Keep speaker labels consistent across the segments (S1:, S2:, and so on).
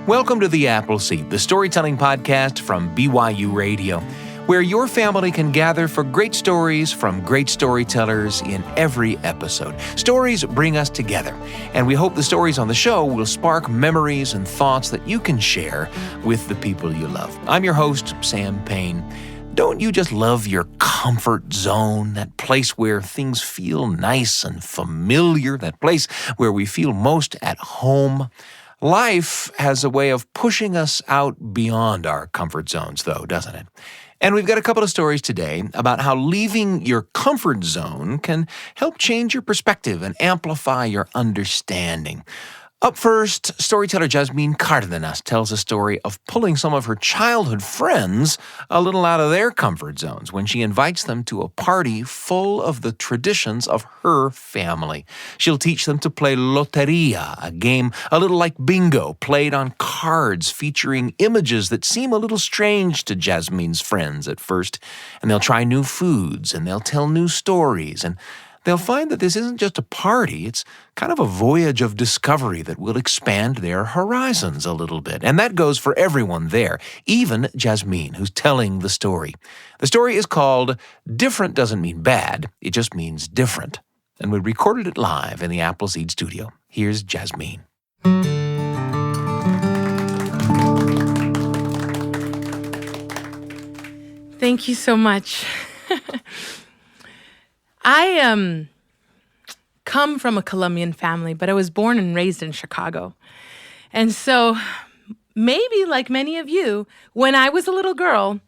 S1: Welcome to The Appleseed, the storytelling podcast from BYU Radio, where your family can gather for great stories from great storytellers in every episode. Stories bring us together, and we hope the stories on the show will spark memories and thoughts that you can share with the people you love. I'm your host, Sam Payne. Don't you just love your comfort zone, that place where things feel nice and familiar, that place where we feel most at home? Life has a way of pushing us out beyond our comfort zones, though, doesn't it? And we've got a couple of stories today about how leaving your comfort zone can help change your perspective and amplify your understanding. Up first, storyteller Jasmin Cardenas tells a story of pulling some of her childhood friends a little out of their comfort zones when she invites them to a party full of the traditions of her family. She'll teach them to play loteria, a game a little like bingo, played on cards featuring images that seem a little strange to Jasmin's friends at first. And they'll try new foods, and they'll tell new stories, and they'll find that this isn't just a party, it's kind of a voyage of discovery that will expand their horizons a little bit. And that goes for everyone there, even Jasmin, who's telling the story. The story is called Different Doesn't Mean Bad, it just means different. And we recorded it live in the Appleseed studio. Here's Jasmin.
S2: Thank you so much. I come from a Colombian family, but I was born and raised in Chicago. And so maybe like many of you, when I was a little girl,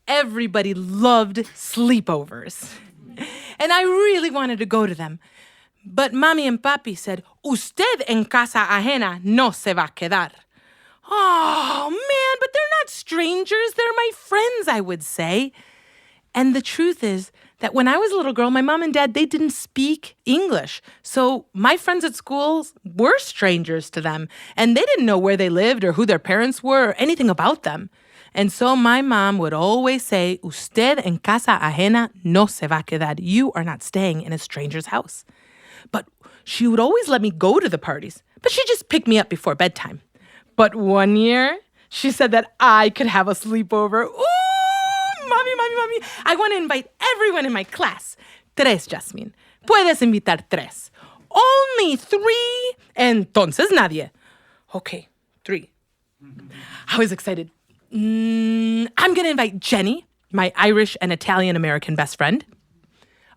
S2: everybody loved sleepovers. And I really wanted to go to them. But Mami and Papi said, "Usted en casa ajena no se va a quedar." Oh, man, but they're not strangers. They're my friends, I would say. And the truth is that when I was a little girl, my mom and dad, they didn't speak English. So my friends at school were strangers to them. And they didn't know where they lived or who their parents were or anything about them. And so my mom would always say, "Usted en casa ajena no se va a quedar." You are not staying in a stranger's house. But she would always let me go to the parties. But she'd just pick me up before bedtime. But one year, she said that I could have a sleepover. Ooh! Mami, I want to invite everyone in my class. 3, Jasmin. Puedes invitar 3. Only 3, entonces nadie. Okay, 3. I was excited. I'm going to invite Jenny, my Irish and Italian-American best friend.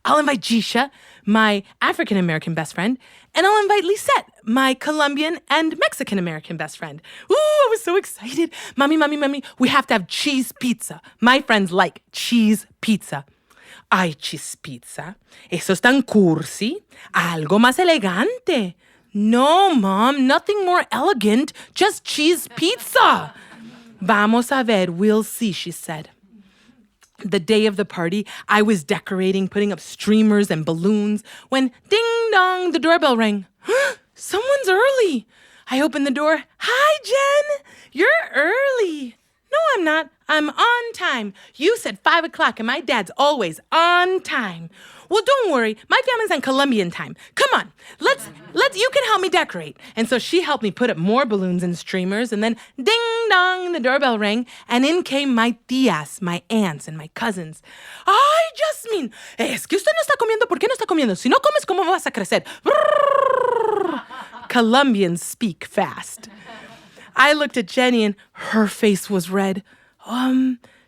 S2: I'll invite Jisha, my African-American best friend. And I'll invite Lisette, my Colombian and Mexican-American best friend. Ooh, I was so excited. Mami, we have to have cheese pizza. My friends like cheese pizza. Ay, cheese pizza. Eso es tan cursi. Algo más elegante. No, Mom, nothing more elegant. Just cheese pizza. Vamos a ver, we'll see, she said. The day of the party, I was decorating, putting up streamers and balloons, when ding-dong, the doorbell rang. Someone's early. I opened the door. Hi, Jen. You're early. No, I'm not. I'm on time. You said 5 o'clock, and my dad's always on time. Well, don't worry. My family's on Colombian time. Come on. You can help me decorate. And so she helped me put up more balloons and streamers, and then ding-dong, the doorbell rang, and in came my tías, my aunts, and my cousins. Ay, Jasmin, es que usted no está comiendo. ¿Por qué no está comiendo? Si no comes, ¿cómo vas a crecer? Colombians speak fast. I looked at Jenny, and her face was red.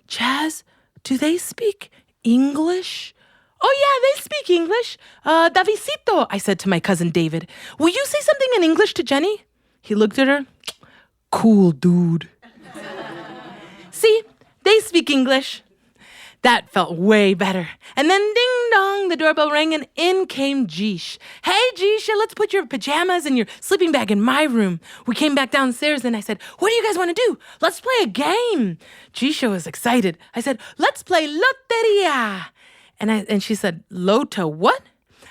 S2: Chaz, do they speak English? Oh, yeah, they speak English. Davidcito, I said to my cousin David. Will you say something in English to Jenny? He looked at her. Cool dude. See, they speak English. That felt way better. And then ding-dong, the doorbell rang, and in came Jish. Hey, Jisha, let's put your pajamas and your sleeping bag in my room. We came back downstairs, and I said, what do you guys want to do? Let's play a game. Jisha was excited. I said, let's play loteria. And she said, Lota what?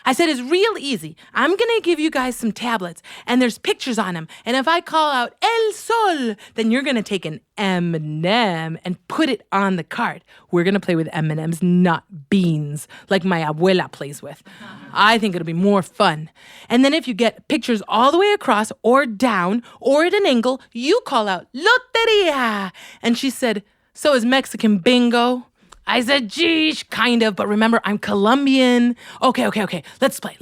S2: I said, it's real easy. I'm going to give you guys some tablets, and there's pictures on them. And if I call out El Sol, then you're going to take an M&M and put it on the card. We're going to play with M&Ms, not beans, like my abuela plays with. I think it'll be more fun. And then if you get pictures all the way across or down or at an angle, you call out Loteria. And she said, so is Mexican bingo? I said, geesh, kind of, but remember, I'm Colombian. Okay, let's play.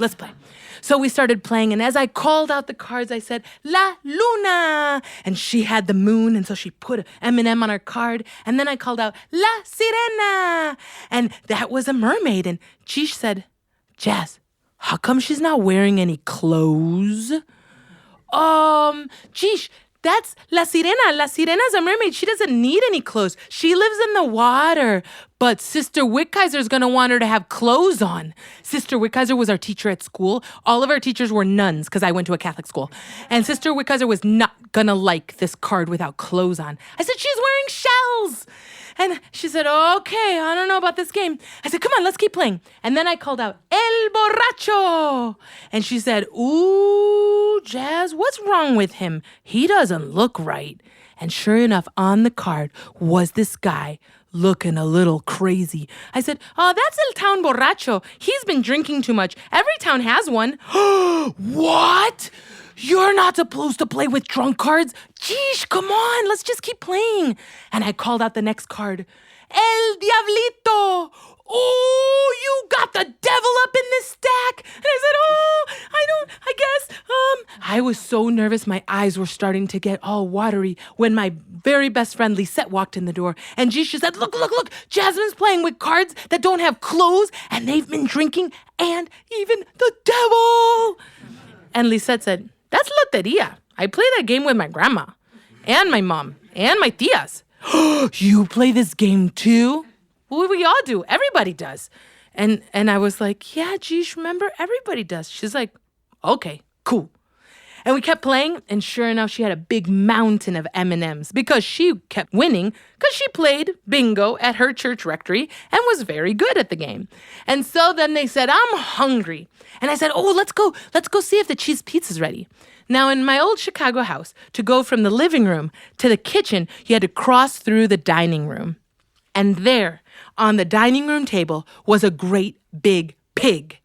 S2: So we started playing, and as I called out the cards, I said, La Luna, and she had the moon, and so she put an M&M on her card, and then I called out, La Sirena, and that was a mermaid, and Geesh said, Jazz, how come she's not wearing any clothes? Geesh, that's La Sirena. La Sirena's a mermaid. She doesn't need any clothes. She lives in the water. But Sister Wickheiser's going to want her to have clothes on. Sister Wickheiser was our teacher at school. All of our teachers were nuns because I went to a Catholic school. And Sister Wickheiser was not going to like this card without clothes on. I said, she's wearing shells. And she said, okay, I don't know about this game. I said, come on, let's keep playing. And then I called out, El Borracho. And she said, ooh, Jazz, what's wrong with him? He doesn't look right. And sure enough, on the card was this guy looking a little crazy. I said, oh, that's El Town Borracho. He's been drinking too much. Every town has one. What? You're not supposed to play with drunk cards? Geesh, come on, let's just keep playing. And I called out the next card. El Diablito. Oh, you got the devil up in this stack. And I said, I was so nervous, my eyes were starting to get all watery when my very best friend Lisette walked in the door. And Jisha said, look, Jasmine's playing with cards that don't have clothes, and they've been drinking, and even the devil. And Lisette said, that's loteria. I play that game with my grandma and my mom and my tias. You play this game too? Well, we all do. Everybody does. And I was like, yeah, geez, remember? Everybody does. She's like, okay, cool. And we kept playing, and sure enough, she had a big mountain of M&Ms because she kept winning because she played bingo at her church rectory and was very good at the game. And so then they said, I'm hungry. And I said, oh, let's go see if the cheese pizza's ready. Now, in my old Chicago house, to go from the living room to the kitchen, you had to cross through the dining room. And there, on the dining room table, was a great big pig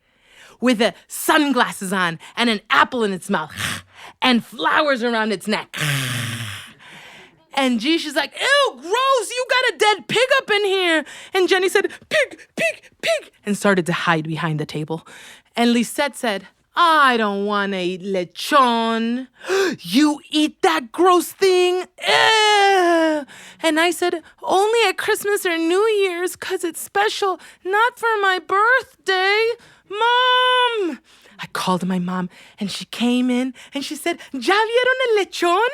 S2: with the sunglasses on and an apple in its mouth and flowers around its neck. And Jeesh is like, ew, gross, you got a dead pig up in here. And Jenny said, pig, and started to hide behind the table. And Lisette said, I don't want to eat lechon. You eat that gross thing? Ew. And I said, only at Christmas or New Year's, 'cause it's special, not for my birthday. Mom! I called my mom, and she came in, and she said, ¿Ya vieron el lechon?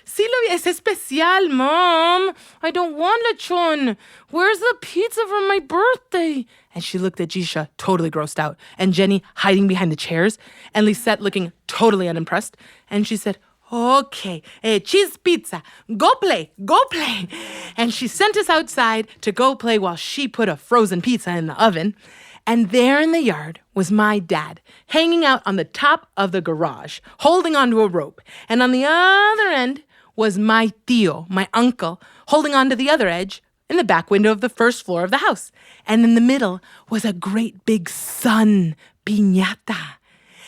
S2: Sí, es especial, Mom. I don't want lechon. Where's the pizza for my birthday? And she looked at Jisha, totally grossed out, and Jenny hiding behind the chairs, and Lisette looking totally unimpressed. And she said, okay, cheese pizza, go play. And she sent us outside to go play while she put a frozen pizza in the oven. And there in the yard was my dad, hanging out on the top of the garage, holding onto a rope. And on the other end was my tío, my uncle, holding onto the other edge in the back window of the first floor of the house. And in the middle was a great big sun, piñata.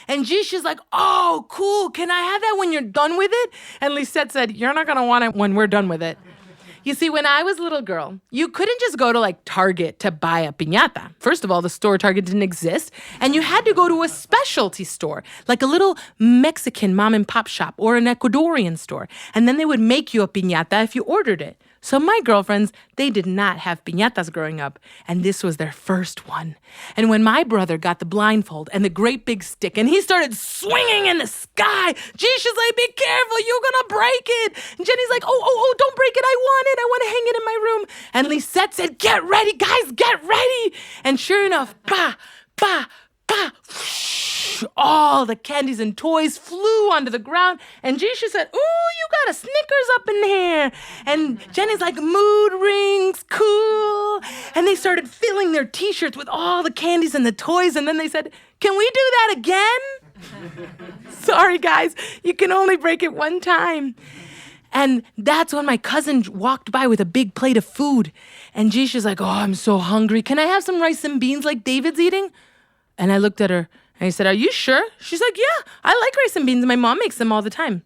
S2: And Jish is like, oh, cool, can I have that when you're done with it? And Lisette said, you're not going to want it when we're done with it. You see, when I was a little girl, you couldn't just go to Target to buy a piñata. First of all, the store Target didn't exist, and you had to go to a specialty store, like a little Mexican mom and pop shop or an Ecuadorian store, and then they would make you a piñata if you ordered it. So my girlfriends, they did not have piñatas growing up, and this was their first one. And when my brother got the blindfold and the great big stick, and he started swinging in the sky, Jisha's like, be careful, you're gonna break it. And Jenny's like, oh, don't break it, I want to hang it in my room. And Lisette said, get ready, guys, get ready. And sure enough, pa, pa, all the candies and toys flew onto the ground. And Jisha said, "Ooh, you got a Snickers up in here." And Jenny's like, "Mood rings, cool." And they started filling their T-shirts with all the candies and the toys. And then they said, "Can we do that again?" Sorry, guys, you can only break it one time. And that's when my cousin walked by with a big plate of food. And Jisha's like, "Oh, I'm so hungry. Can I have some rice and beans like David's eating?" And I looked at her and I said, "Are you sure?" She's like, "Yeah, I like rice and beans. My mom makes them all the time."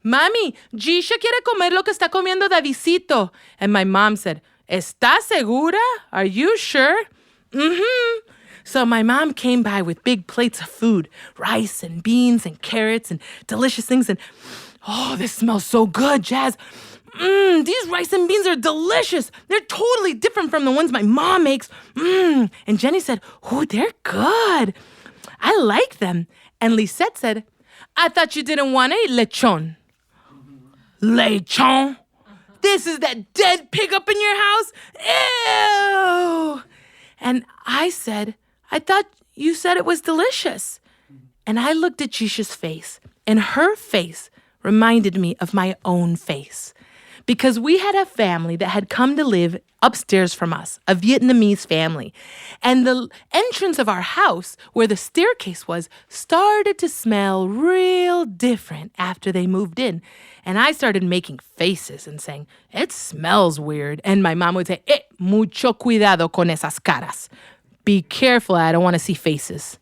S2: "Mami, Jisha quiere comer lo que está comiendo Davidcito." And my mom said, "¿Estás segura? Are you sure?" "Mm-hmm." So my mom came by with big plates of food, rice and beans and carrots and delicious things. And oh, this smells so good, Jazz. These rice and beans are delicious. They're totally different from the ones my mom makes. And Jenny said, "Oh, they're good. I like them." And Lisette said, "I thought you didn't want to eat lechon." Lechon? This is that dead pig up in your house? Ew! And I said, "I thought you said it was delicious." And I looked at Jisha's face, and her face reminded me of my own face. Because we had a family that had come to live upstairs from us, a Vietnamese family. And the entrance of our house, where the staircase was, started to smell real different after they moved in. And I started making faces and saying, "It smells weird." And my mom would say, "Mucho cuidado con esas caras." Be careful, I don't want to see faces.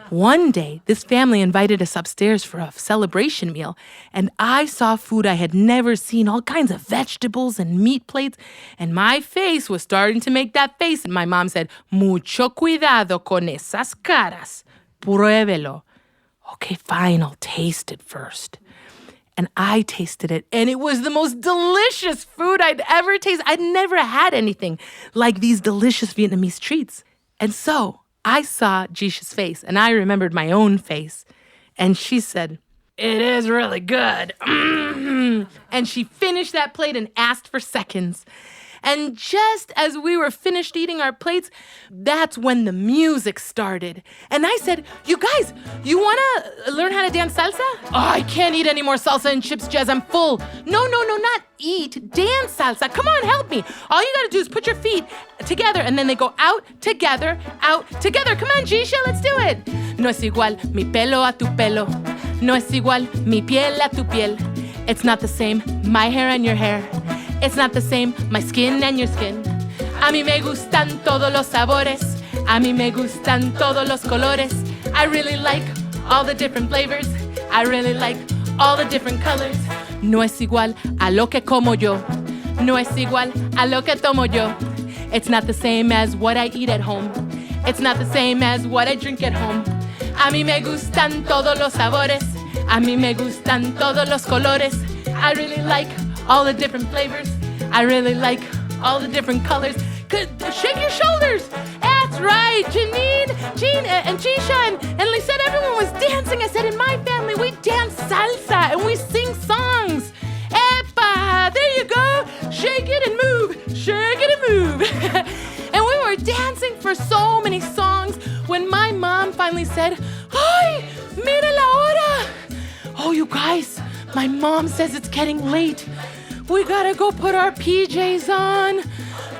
S2: One day, this family invited us upstairs for a celebration meal, and I saw food I had never seen, all kinds of vegetables and meat plates, and my face was starting to make that face, and my mom said, "Mucho cuidado con esas caras. Pruébelo." Okay, fine, I'll taste it first. And I tasted it, and it was the most delicious food I'd ever tasted. I'd never had anything like these delicious Vietnamese treats. And so I saw Jisha's face, and I remembered my own face. And she said, "It is really good." And she finished that plate and asked for seconds. And just as we were finished eating our plates, that's when the music started. And I said, "You guys, you want to learn how to dance salsa?" "Oh, I can't eat any more salsa and chips, Jazz. I'm full." No, not eat. Dance salsa. Come on, help me. All you got to do is put your feet together, and then they go out, together, out, together. Come on, Jisha, let's do it. No es igual mi pelo a tu pelo. No es igual mi piel a tu piel. It's not the same, my hair and your hair. It's not the same, my skin and your skin. A mí me gustan todos los sabores. A mí me gustan todos los colores. I really like all the different flavors. I really like all the different colors. No es igual a lo que como yo. No es igual a lo que tomo yo. It's not the same as what I eat at home. It's not the same as what I drink at home. A mí me gustan todos los sabores. A mí me gustan todos los colores. I really like all the different flavors. I really like all the different colors. Shake your shoulders. That's right, Janine, Jean, and Jisha, and Lisette, everyone was dancing. I said, in my family, we dance salsa and we sing songs. Epa, there you go. Shake it and move. Shake it and move. And we were dancing for so many songs when my mom finally said, "Ay, mira la hora." Oh, you guys, my mom says it's getting late. We gotta go put our PJs on.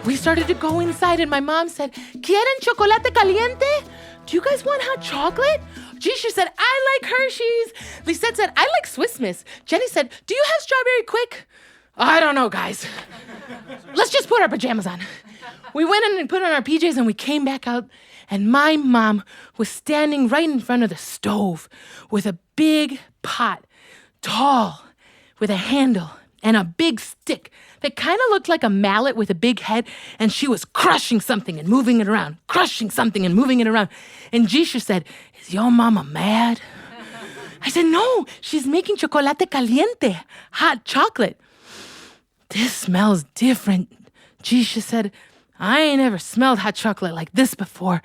S2: We started to go inside and my mom said, "¿Quieren chocolate caliente? Do you guys want hot chocolate?" Jisha said, "I like Hershey's." Lisette said, "I like Swiss Miss." Jenny said, "Do you have strawberry quick?" I don't know, guys. Let's just put our pajamas on. We went in and put on our PJs and we came back out and my mom was standing right in front of the stove with a big pot, tall, with a handle and a big stick that kind of looked like a mallet with a big head, and she was crushing something and moving it around, crushing something and moving it around. And Jisha said, "Is your mama mad?" I said, "No, she's making chocolate caliente, hot chocolate." "This smells different." Jisha said, "I ain't ever smelled hot chocolate like this before,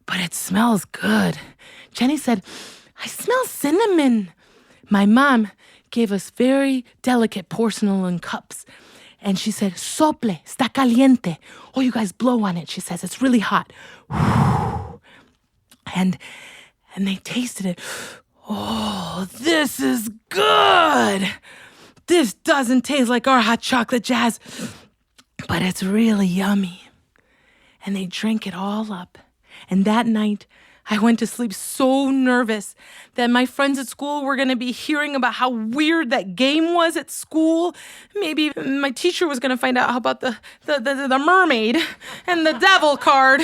S2: but it smells good." Jenny said, "I smell cinnamon." My mom gave us very delicate porcelain cups. And she said, "Sople, está caliente." Oh, you guys blow on it, she says. It's really hot. And they tasted it. Oh, this is good. This doesn't taste like our hot chocolate, Jazz, but it's really yummy. And they drank it all up. And that night, I went to sleep so nervous that my friends at school were going to be hearing about how weird that game was at school. Maybe my teacher was going to find out about the mermaid and the devil card.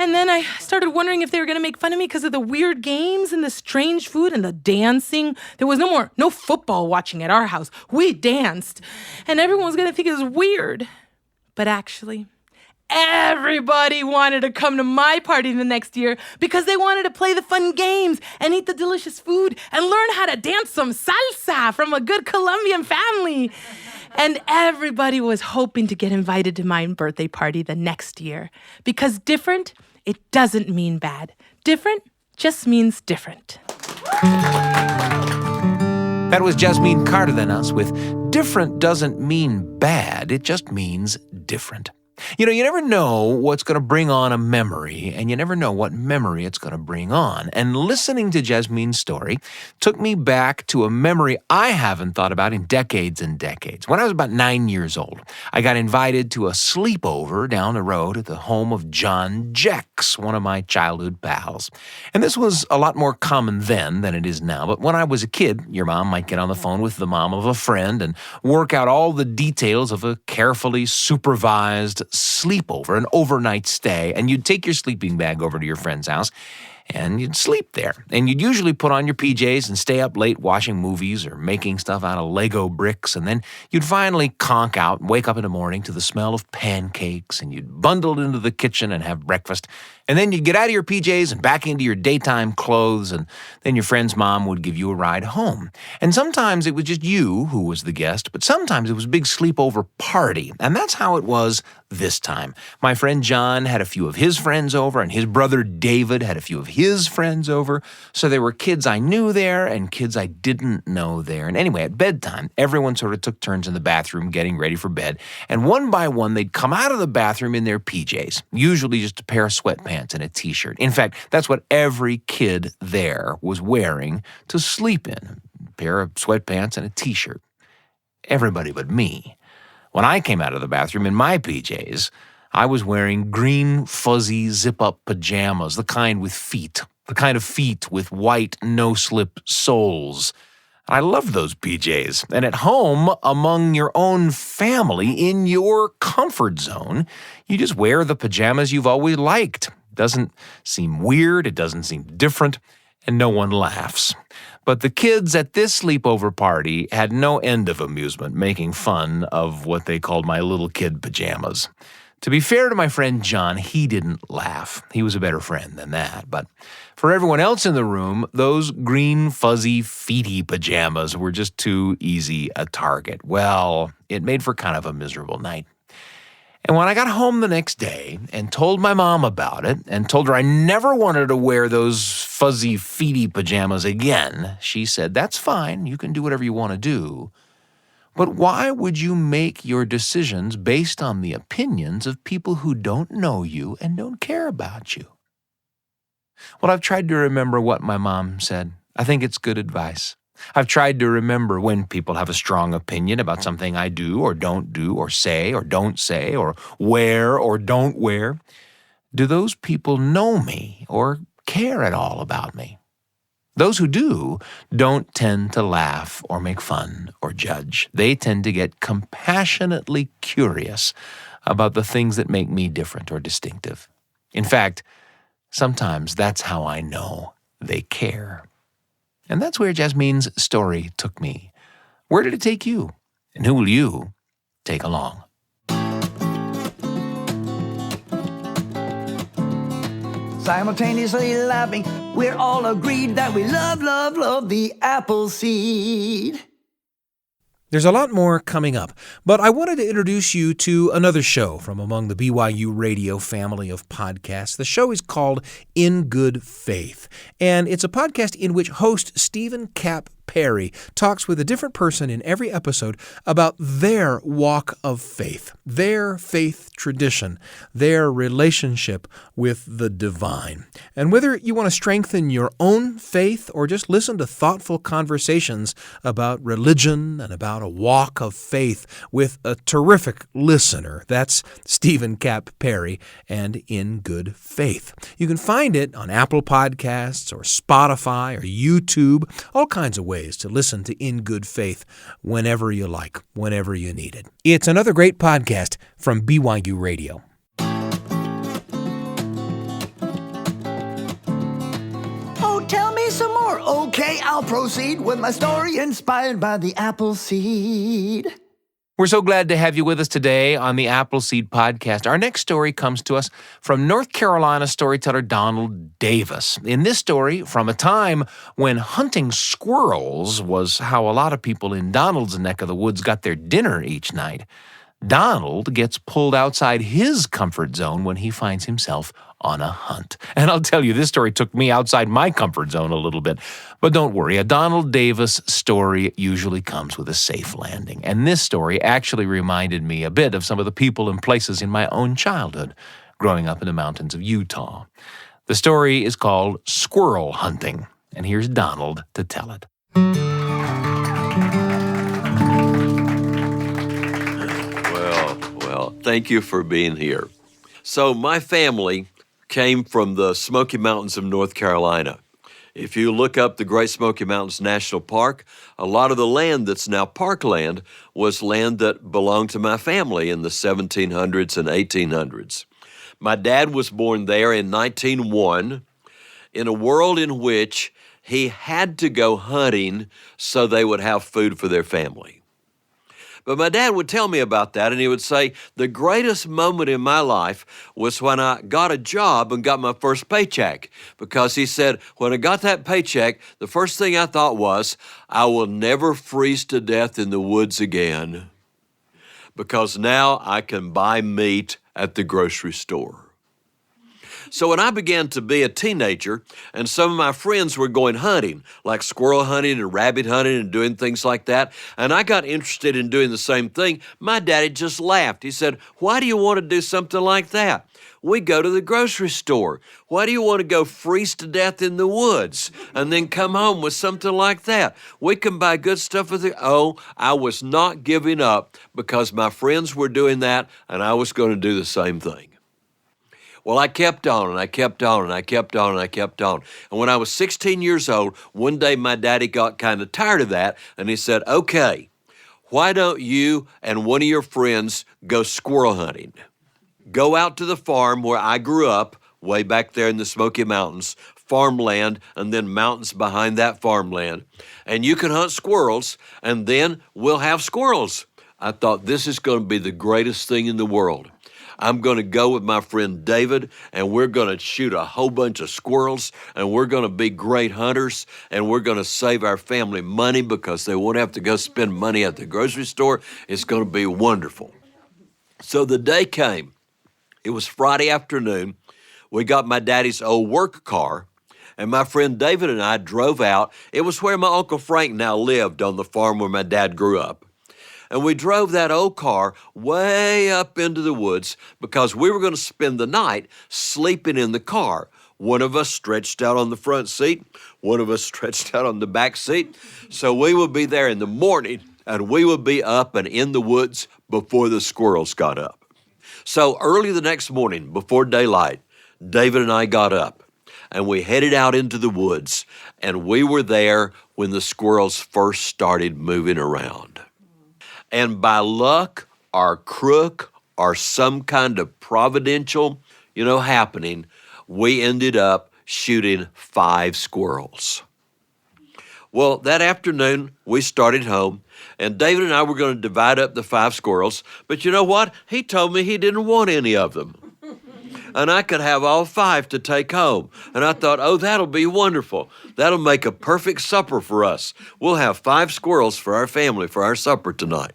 S2: And then I started wondering if they were going to make fun of me because of the weird games and the strange food and the dancing. There was no football watching at our house. We danced. And everyone was going to think it was weird. But actually, everybody wanted to come to my party the next year because they wanted to play the fun games and eat the delicious food and learn how to dance some salsa from a good Colombian family. And everybody was hoping to get invited to my birthday party the next year because different, it doesn't mean bad. Different just means different.
S1: That was Jasmin Cardenas with Different Doesn't Mean Bad, it just means different. You know, you never know what's going to bring on a memory, and you never know what memory it's going to bring on. And listening to Jasmin's story took me back to a memory I haven't thought about in decades and decades. When I was about 9 years old, I got invited to a sleepover down the road at the home of John Jex, one of my childhood pals. And this was a lot more common then than it is now. But when I was a kid, your mom might get on the phone with the mom of a friend and work out all the details of a carefully supervised sleepover, an overnight stay, and you'd take your sleeping bag over to your friend's house and you'd sleep there. And you'd usually put on your PJs and stay up late watching movies or making stuff out of Lego bricks, and then you'd finally conk out and wake up in the morning to the smell of pancakes, and you'd bundle into the kitchen and have breakfast. And then you'd get out of your PJs and back into your daytime clothes, and then your friend's mom would give you a ride home. And sometimes it was just you who was the guest, but sometimes it was a big sleepover party. And that's how it was this time. My friend John had a few of his friends over, and his brother David had a few of his friends over. So there were kids I knew there and kids I didn't know there. And anyway, at bedtime, everyone sort of took turns in the bathroom getting ready for bed. And one by one, they'd come out of the bathroom in their PJs, usually just a pair of sweatpants and a t-shirt. In fact, that's what every kid there was wearing to sleep in, a pair of sweatpants and a t-shirt. Everybody but me. When I came out of the bathroom in my PJs, I was wearing green, fuzzy, zip-up pajamas, the kind with feet, the kind of feet with white, no-slip soles. I loved those PJs. And at home, among your own family, in your comfort zone, you just wear the pajamas you've always liked. It doesn't seem weird, it doesn't seem different, and no one laughs. But the kids at this sleepover party had no end of amusement making fun of what they called my little kid pajamas. To be fair to my friend John, he didn't laugh. He was a better friend than that. But for everyone else in the room, those green, fuzzy, feety pajamas were just too easy a target. Well, it made for kind of a miserable night. And when I got home the next day and told my mom about it and told her I never wanted to wear those fuzzy, feety pajamas again, she said, "That's fine. You can do whatever you want to do. But why would you make your decisions based on the opinions of people who don't know you and don't care about you?" Well, I've tried to remember what my mom said. I think it's good advice. I've tried to remember when people have a strong opinion about something I do or don't do or say or don't say or wear or don't wear. Do those people know me or care at all about me? Those who do don't tend to laugh or make fun or judge. They tend to get compassionately curious about the things that make me different or distinctive. In fact, sometimes that's how I know they care. And that's where Jasmin's story took me. Where did it take you? And who will you take along?
S3: Simultaneously laughing, we're all agreed that we love, love, love the apple seed.
S1: There's a lot more coming up, but I wanted to introduce you to another show from among the BYU Radio family of podcasts. The show is called In Good Faith, and it's a podcast in which host Stephen Cap Perry talks with a different person in every episode about their walk of faith, their faith tradition, their relationship with the divine. And whether you want to strengthen your own faith or just listen to thoughtful conversations about religion and about a walk of faith with a terrific listener, that's Stephen Cap Perry and In Good Faith. You can find it on Apple Podcasts or Spotify or YouTube, all kinds of ways to listen to In Good Faith whenever you like, whenever you need it. It's another great podcast from BYU Radio.
S3: Oh, tell me some more. Okay, I'll proceed with my story inspired by the apple seed.
S1: We're so glad to have you with us today on the Appleseed Podcast. Our next story comes to us from North Carolina storyteller Donald Davis. In this story, from a time when hunting squirrels was how a lot of people in Donald's neck of the woods got their dinner each night, Donald gets pulled outside his comfort zone when he finds himself on a hunt. And I'll tell you, this story took me outside my comfort zone a little bit. But don't worry, a Donald Davis story usually comes with a safe landing. And this story actually reminded me a bit of some of the people and places in my own childhood, growing up in the mountains of Utah. The story is called Squirrel Hunting. And here's Donald to tell it.
S4: Well, thank you for being here. So my family came from the Smoky Mountains of North Carolina. If you look up the Great Smoky Mountains National Park, a lot of the land that's now parkland was land that belonged to my family in the 1700s and 1800s. My dad was born there in 1901 in a world in which he had to go hunting so they would have food for their family. But my dad would tell me about that, and he would say, the greatest moment in my life was when I got a job and got my first paycheck. Because he said, when I got that paycheck, the first thing I thought was, I will never freeze to death in the woods again, because now I can buy meat at the grocery store. So when I began to be a teenager and some of my friends were going hunting, like squirrel hunting and rabbit hunting and doing things like that, and I got interested in doing the same thing, my daddy just laughed. He said, why do you want to do something like that? We go to the grocery store. Why do you want to go freeze to death in the woods and then come home with something like that? We can buy good stuff with it. Oh, I was not giving up because my friends were doing that and I was going to do the same thing. Well, I kept on, and I kept on, and I kept on, and I kept on. And when I was 16 years old, one day my daddy got kind of tired of that, and he said, okay, why don't you and one of your friends go squirrel hunting? Go out to the farm where I grew up, way back there in the Smoky Mountains, farmland, and then mountains behind that farmland. And you can hunt squirrels, and then we'll have squirrels. I thought, this is going to be the greatest thing in the world. I'm going to go with my friend David, and we're going to shoot a whole bunch of squirrels, and we're going to be great hunters, and we're going to save our family money because they won't have to go spend money at the grocery store. It's going to be wonderful. So the day came. It was Friday afternoon. We got my daddy's old work car, and my friend David and I drove out. It was where my Uncle Frank now lived, on the farm where my dad grew up. And we drove that old car way up into the woods because we were going to spend the night sleeping in the car. One of us stretched out on the front seat, one of us stretched out on the back seat. So we would be there in the morning, and we would be up and in the woods before the squirrels got up. So early the next morning, before daylight, David and I got up, and we headed out into the woods, and we were there when the squirrels first started moving around. And by luck or crook or some kind of providential, happening, we ended up shooting 5 squirrels. Well, that afternoon, we started home, and David and I were going to divide up the 5 squirrels, but you know what? He told me he didn't want any of them. And I could have all 5 to take home. And I thought, oh, that'll be wonderful. That'll make a perfect supper for us. We'll have 5 squirrels for our family for our supper tonight.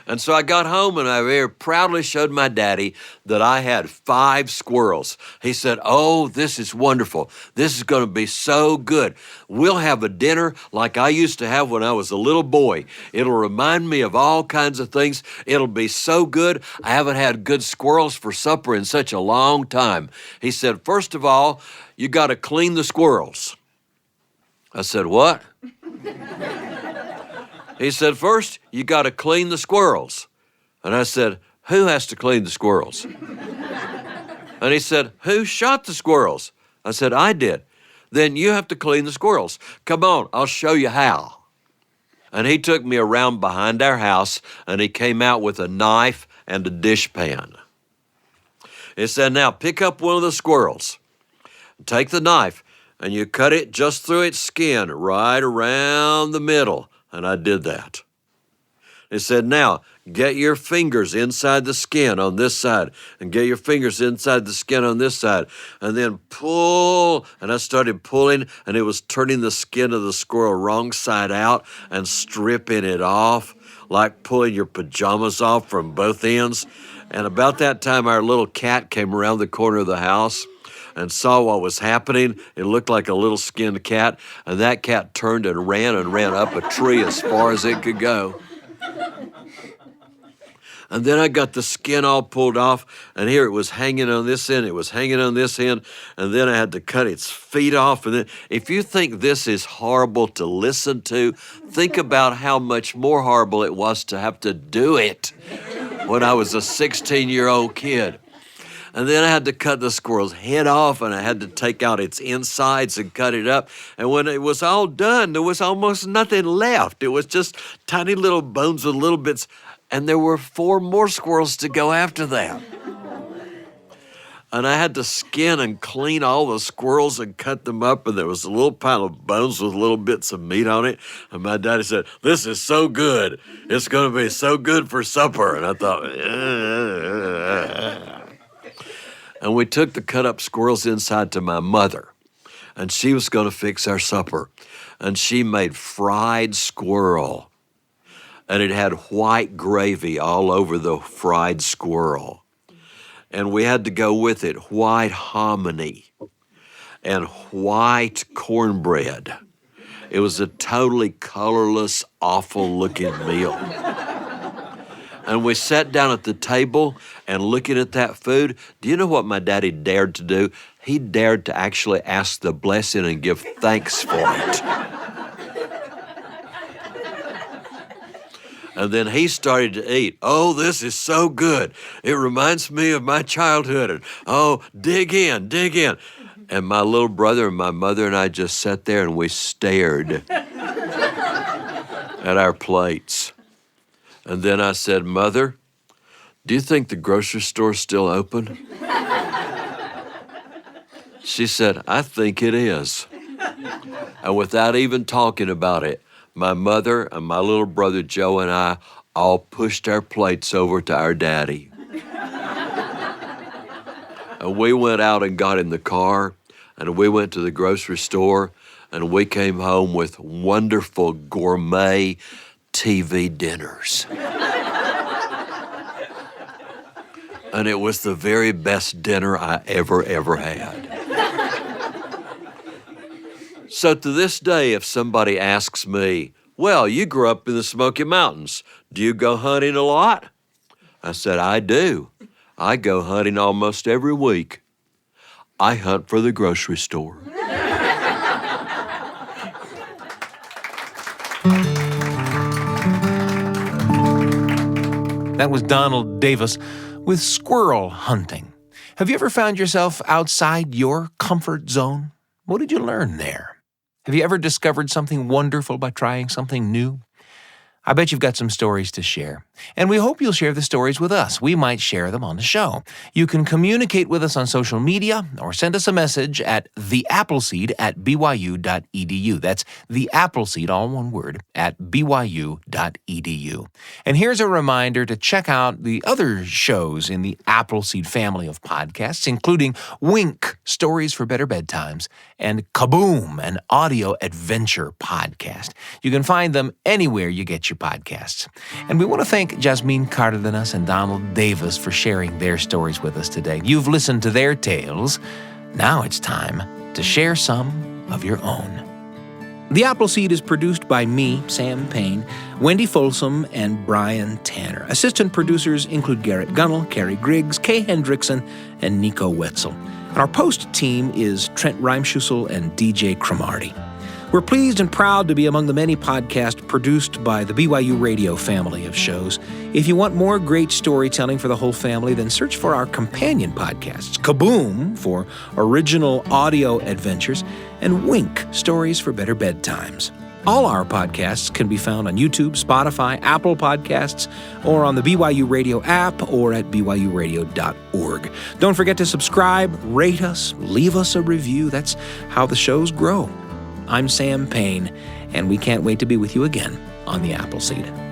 S4: And so I got home and I very proudly showed my daddy that I had 5 squirrels. He said, "Oh, this is wonderful. This is going to be so good. We'll have a dinner like I used to have when I was a little boy. It'll remind me of all kinds of things. It'll be so good. I haven't had good squirrels for supper in such a long time." He said, "First of all, you got to clean the squirrels." I said, "What?" He said, "First, you got to clean the squirrels." And I said, "Who has to clean the squirrels?" And he said, "Who shot the squirrels?" I said, "I did." "Then you have to clean the squirrels. Come on, I'll show you how." And he took me around behind our house, and he came out with a knife and a dishpan. He said, "Now pick up one of the squirrels. Take the knife, and you cut it just through its skin, right around the middle." And I did that. He said, "Now, get your fingers inside the skin on this side, and get your fingers inside the skin on this side, and then pull." And I started pulling, and it was turning the skin of the squirrel wrong side out and stripping it off, like pulling your pajamas off from both ends. And about that time, our little cat came around the corner of the house and saw what was happening. It looked like a little skinned cat, and that cat turned and ran up a tree as far as it could go. And then I got the skin all pulled off, and here it was hanging on this end, it was hanging on this end, and then I had to cut its feet off. And then, if you think this is horrible to listen to, think about how much more horrible it was to have to do it when I was a 16-year-old kid. And then I had to cut the squirrel's head off, and I had to take out its insides and cut it up. And when it was all done, there was almost nothing left. It was just tiny little bones with little bits. And there were 4 more squirrels to go after that. And I had to skin and clean all the squirrels and cut them up, and there was a little pile of bones with little bits of meat on it. And my daddy said, "This is so good. It's going to be so good for supper." And I thought, And we took the cut up squirrels inside to my mother, and she was going to fix our supper. And she made fried squirrel, and it had white gravy all over the fried squirrel. And we had to go with it white hominy and white cornbread. It was a totally colorless, awful-looking meal. And we sat down at the table and looking at that food. Do you know what my daddy dared to do? He dared to actually ask the blessing and give thanks for it. And then he started to eat. "Oh, this is so good. It reminds me of my childhood. And oh, dig in, dig in." And my little brother and my mother and I just sat there and we stared at our plates. And then I said, "Mother, do you think the grocery store's still open?" She said, "I think it is." And without even talking about it, my mother and my little brother Joe and I all pushed our plates over to our daddy. And we went out and got in the car, and we went to the grocery store, and we came home with wonderful gourmet TV dinners. And it was the very best dinner I ever had. So to this day, if somebody asks me, "Well, you grew up in the Smoky Mountains. Do you go hunting a lot?" I said, "I do. I go hunting almost every week. I hunt for the grocery store."
S1: That was Donald Davis with Squirrel Hunting. Have you ever found yourself outside your comfort zone? What did you learn there? Have you ever discovered something wonderful by trying something new? I bet you've got some stories to share, and we hope you'll share the stories with us. We might share them on the show. You can communicate with us on social media or send us a message at theappleseed@byu.edu. That's the Appleseed, all one word, at byu.edu. And here's a reminder to check out the other shows in the Appleseed family of podcasts, including Wink, Stories for Better Bedtimes, and Kaboom, an audio adventure podcast. You can find them anywhere you get your podcasts. And we want to thank Jasmin Cardenas and Donald Davis for sharing their stories with us today. You've listened to their tales. Now it's time to share some of your own. The Appleseed is produced by me, Sam Payne, Wendy Folsom, and Brian Tanner. Assistant producers include Garrett Gunnell, Carrie Griggs, Kay Hendrickson, and Nico Wetzel. And our post team is Trent Reimschussel and DJ Cromarty. We're pleased and proud to be among the many podcasts produced by the BYU Radio family of shows. If you want more great storytelling for the whole family, then search for our companion podcasts, Kaboom for original audio adventures, and Wink, stories for better bedtimes. All our podcasts can be found on YouTube, Spotify, Apple Podcasts, or on the BYU Radio app or at byuradio.org. Don't forget to subscribe, rate us, leave us a review. That's how the shows grow. I'm Sam Payne, and we can't wait to be with you again on the Appleseed.